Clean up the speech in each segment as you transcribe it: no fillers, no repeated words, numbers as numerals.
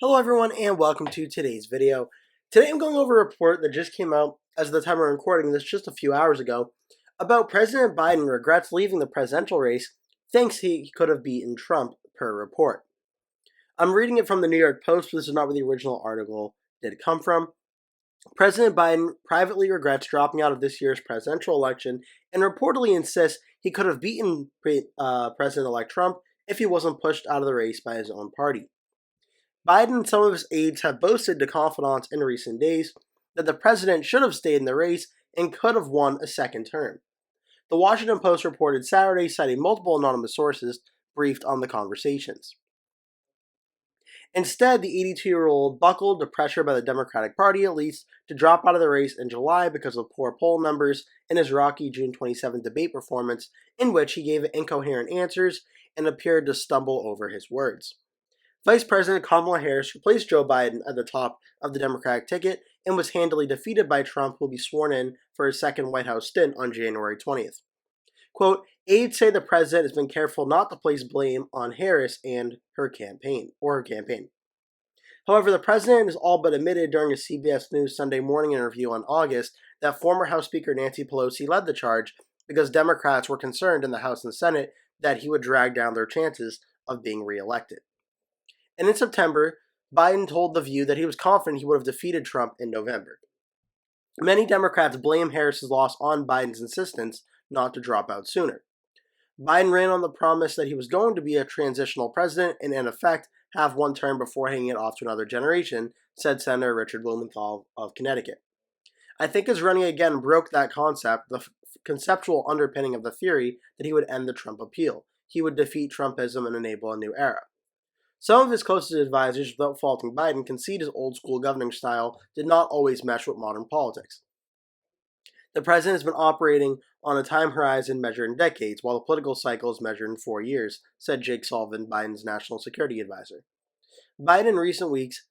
Hello everyone and welcome to today's video. Today I'm going over a report that just came out as of the time we're recording this just a few hours ago about President Biden regrets leaving the presidential race, thinks he could have beaten Trump per report. I'm reading it from the New York Post, but this is not where the original article did come from. President Biden privately regrets dropping out of this year's presidential election and reportedly insists he could have beaten President-elect Trump if he wasn't pushed out of the race by his own party. Biden and some of his aides have boasted to confidants in recent days that the president should have stayed in the race and could have won a second term. The Washington Post reported Saturday, citing multiple anonymous sources briefed on the conversations. Instead, the 82-year-old buckled to pressure by the Democratic Party elites to drop out of the race in July because of poor poll numbers in his rocky June 27 debate performance, in which he gave incoherent answers and appeared to stumble over his words. Vice President Kamala Harris replaced Joe Biden at the top of the Democratic ticket and was handily defeated by Trump, who will be sworn in for his second White House stint on January 20th. Quote, aides say the president has been careful not to place blame on Harris and her campaign. However, the president has all but admitted during a CBS News Sunday morning interview on August that former House Speaker Nancy Pelosi led the charge because Democrats were concerned in the House and Senate that he would drag down their chances of being reelected. And in September, Biden told The View that he was confident he would have defeated Trump in November. Many Democrats blame Harris's loss on Biden's insistence not to drop out sooner. Biden ran on the promise that he was going to be a transitional president and, in effect, have one term before handing it off to another generation, said Senator Richard Blumenthal of Connecticut. I think his running again broke that concept, the conceptual underpinning of the theory that he would end the Trump appeal. He would defeat Trumpism and enable a new era. Some of his closest advisors, without faulting Biden, concede his old-school governing style did not always mesh with modern politics. The president has been operating on a time horizon measured in decades, while the political cycle is measured in 4 years, said Jake Sullivan, Biden's national security advisor. Biden in recent weeks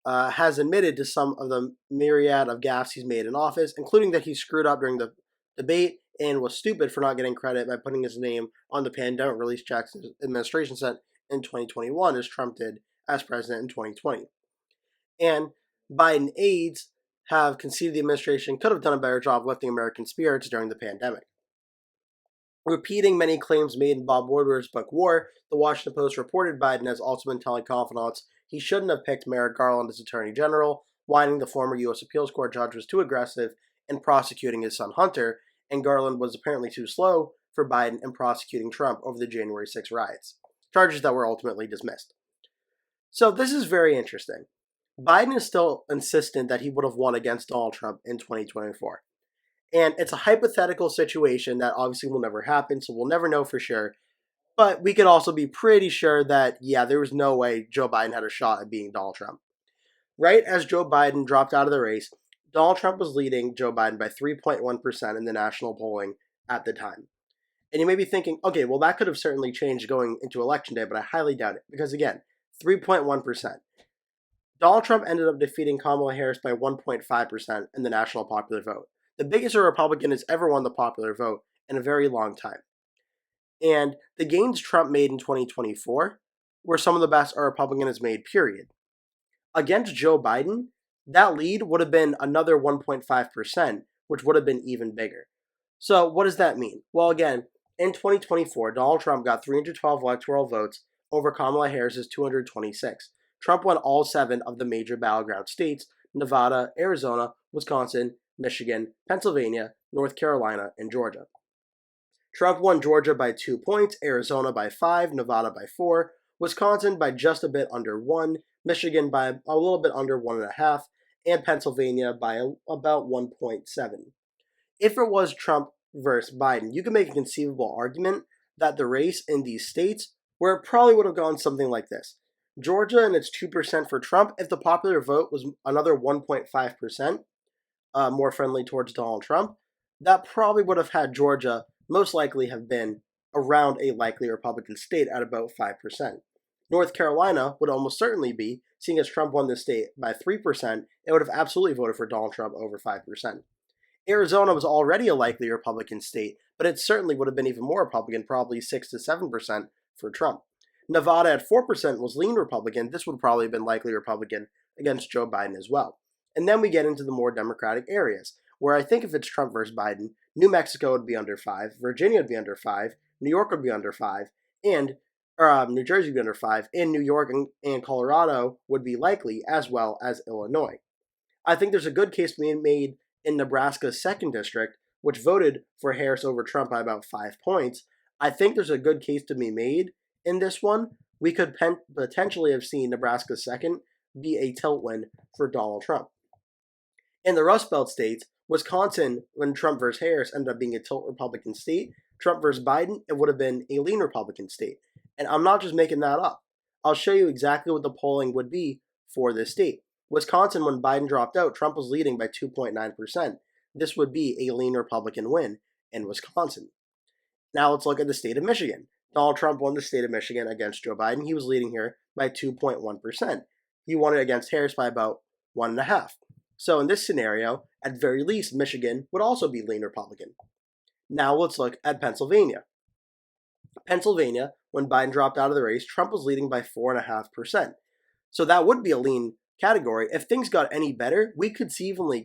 has admitted to some of the myriad of gaffes he's made in office, including that he screwed up during the debate and was stupid for not getting credit by putting his name on the pandemic relief checks his administration sent in 2021 as Trump did as president in 2020. And Biden aides have conceded the administration could have done a better job lifting American spirits during the pandemic. Repeating many claims made in Bob Woodward's book War, the Washington Post reported Biden has also been telling confidants he shouldn't have picked Merrick Garland as Attorney General, whining the former U.S. Appeals Court judge was too aggressive in prosecuting his son Hunter, and Garland was apparently too slow for Biden in prosecuting Trump over the January 6 riots, charges that were ultimately dismissed. So this is very interesting. Biden is still insistent that he would have won against Donald Trump in 2024. And it's a hypothetical situation that obviously will never happen, so we'll never know for sure. But we could also be pretty sure that, yeah, there was no way Joe Biden had a shot at beating Donald Trump. Right as Joe Biden dropped out of the race, Donald Trump was leading Joe Biden by 3.1% in the national polling at the time. And you may be thinking, okay, well, that could have certainly changed going into Election Day, but I highly doubt it. Because again, 3.1%. Donald Trump ended up defeating Kamala Harris by 1.5% in the national popular vote. The biggest a Republican has ever won the popular vote in a very long time. And the gains Trump made in 2024 were some of the best a Republican has made, period. Against Joe Biden, that lead would have been another 1.5%, which would have been even bigger. So what does that mean? Well, again, in 2024, Donald Trump got 312 electoral votes over Kamala Harris's 226. Trump won all 7 of the major battleground states: Nevada, Arizona, Wisconsin, Michigan, Pennsylvania, North Carolina, and Georgia. Trump won Georgia by 2 points, Arizona by 5, Nevada by 4, Wisconsin by just a bit under 1, Michigan by a little bit under 1.5, and Pennsylvania by about 1.7. If it was Trump versus Biden, you could make a conceivable argument that the race in these states, where it probably would have gone something like this: Georgia and its 2% for Trump, if the popular vote was another 1.5%, more friendly towards Donald Trump, that probably would have had Georgia most likely have been around a likely Republican state at about 5%. North Carolina would almost certainly be, seeing as Trump won the state by 3%, it would have absolutely voted for Donald Trump over 5%. Arizona was already a likely Republican state, but it certainly would have been even more Republican, probably 6 to 7% for Trump. Nevada at 4% was lean Republican. This would probably have been likely Republican against Joe Biden as well. And then we get into the more Democratic areas, where I think if it's Trump versus Biden, New Mexico would be under 5, Virginia would be under 5, New York would be under 5, and New Jersey would be under 5, and New York and Colorado would be likely, as well as Illinois. I think there's a good case being made in Nebraska's 2nd district, which voted for Harris over Trump by about 5 points. I think there's a good case to be made in this one. We could potentially have seen Nebraska's 2nd be a tilt win for Donald Trump. In the Rust Belt states, Wisconsin, when Trump versus Harris ended up being a tilt Republican state, Trump versus Biden, it would have been a lean Republican state. And I'm not just making that up. I'll show you exactly what the polling would be for this state. Wisconsin, when Biden dropped out, Trump was leading by 2.9%. This would be a lean Republican win in Wisconsin. Now let's look at the state of Michigan. Donald Trump won the state of Michigan against Joe Biden. He was leading here by 2.1%. He won it against Harris by about 1.5%. So in this scenario, at very least, Michigan would also be lean Republican. Now let's look at Pennsylvania. Pennsylvania, when Biden dropped out of the race, Trump was leading by 4.5%. So that would be a lean category. If things got any better, we could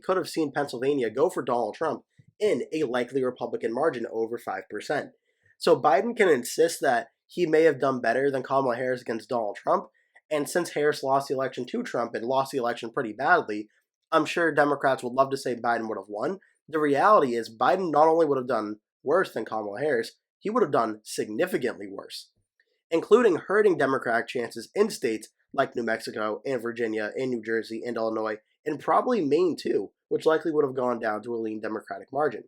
have seen Pennsylvania go for Donald Trump in a likely Republican margin over 5%. So Biden can insist that he may have done better than Kamala Harris against Donald Trump. And since Harris lost the election to Trump and lost the election pretty badly, I'm sure Democrats would love to say Biden would have won. The reality is Biden not only would have done worse than Kamala Harris, he would have done significantly worse, including hurting Democratic chances in states like New Mexico and Virginia and New Jersey and Illinois, and probably Maine too, which likely would have gone down to a lean Democratic margin.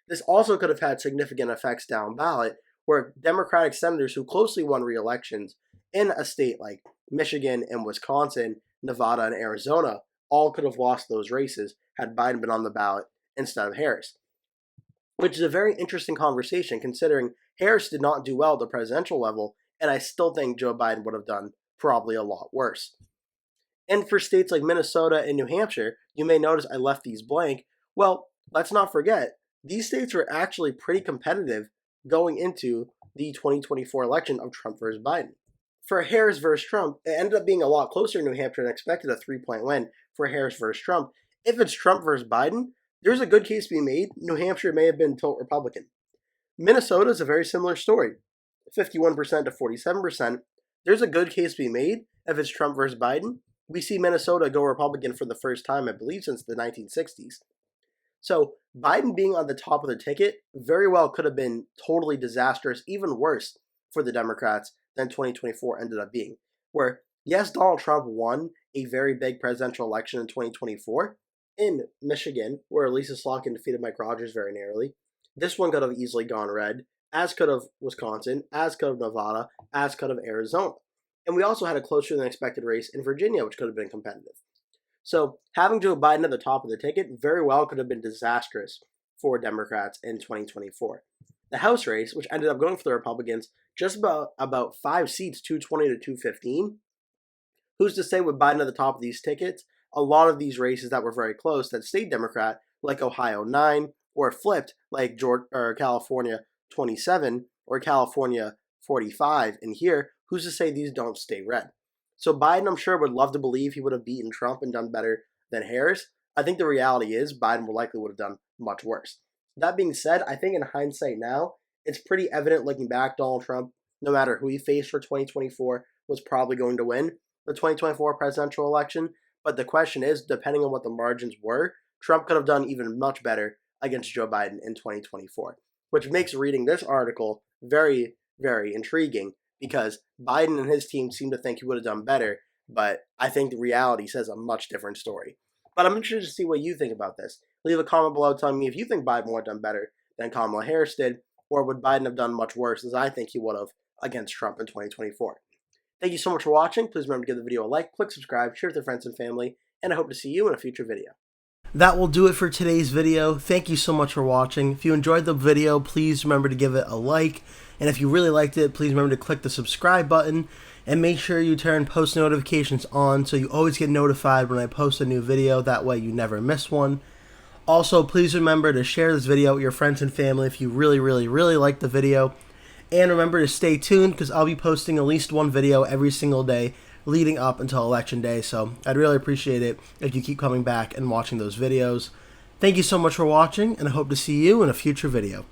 This also could have had significant effects down ballot, where Democratic senators who closely won re-elections in a state like Michigan and Wisconsin, Nevada, and Arizona all could have lost those races had Biden been on the ballot instead of Harris. Which is a very interesting conversation considering Harris did not do well at the presidential level, and I still think Joe Biden would have done probably a lot worse. And for states like Minnesota and New Hampshire, you may notice I left these blank. Well, let's not forget, these states were actually pretty competitive going into the 2024 election of Trump versus Biden. For Harris versus Trump, it ended up being a lot closer in New Hampshire than expected, a 3-point win for Harris versus Trump. If it's Trump versus Biden, there's a good case to be made. New Hampshire may have been tilt Republican. Minnesota is a very similar story, 51% to 47%. There's a good case to be made if it's Trump versus Biden. We see Minnesota go Republican for the first time, I believe, since the 1960s. So Biden being on the top of the ticket very well could have been totally disastrous, even worse for the Democrats than 2024 ended up being. Where, yes, Donald Trump won a very big presidential election in 2024 in Michigan, where Lisa Slotkin defeated Mike Rogers very narrowly. This one could have easily gone red, as could have Wisconsin, as could have Nevada, as could have Arizona. And we also had a closer than expected race in Virginia, which could have been competitive. So having Joe Biden at the top of the ticket very well could have been disastrous for Democrats in 2024. The House race, which ended up going for the Republicans, just about 5 seats, 220 to 215. Who's to say with Biden at the top of these tickets, a lot of these races that were very close that stayed Democrat, like Ohio 9, or flipped like California 27 or California 45. And here, who's to say these don't stay red? So Biden, I'm sure, would love to believe he would have beaten Trump and done better than Harris. I think the reality is Biden likely would have done much worse. That being said, I think in hindsight now, it's pretty evident looking back, Donald Trump, no matter who he faced for 2024, was probably going to win the 2024 presidential election. But the question is, depending on what the margins were, Trump could have done even much better against Joe Biden in 2024, which makes reading this article very, very intriguing because Biden and his team seem to think he would have done better, but I think the reality says a much different story. But I'm interested to see what you think about this. Leave a comment below telling me if you think Biden would have done better than Kamala Harris did, or would Biden have done much worse as I think he would have against Trump in 2024. Thank you so much for watching. Please remember to give the video a like, click subscribe, share with your friends and family, and I hope to see you in a future video. That will do it for today's video. Thank you so much for watching. If you enjoyed the video, please remember to give it a like. And if you really liked it, please remember to click the subscribe button and make sure you turn post notifications on so you always get notified when I post a new video. That way you never miss one. Also, please remember to share this video with your friends and family if you really, really, really like the video. And remember to stay tuned because I'll be posting at least one video every single day leading up until Election Day. So I'd really appreciate it if you keep coming back and watching those videos. Thank you so much for watching, and I hope to see you in a future video.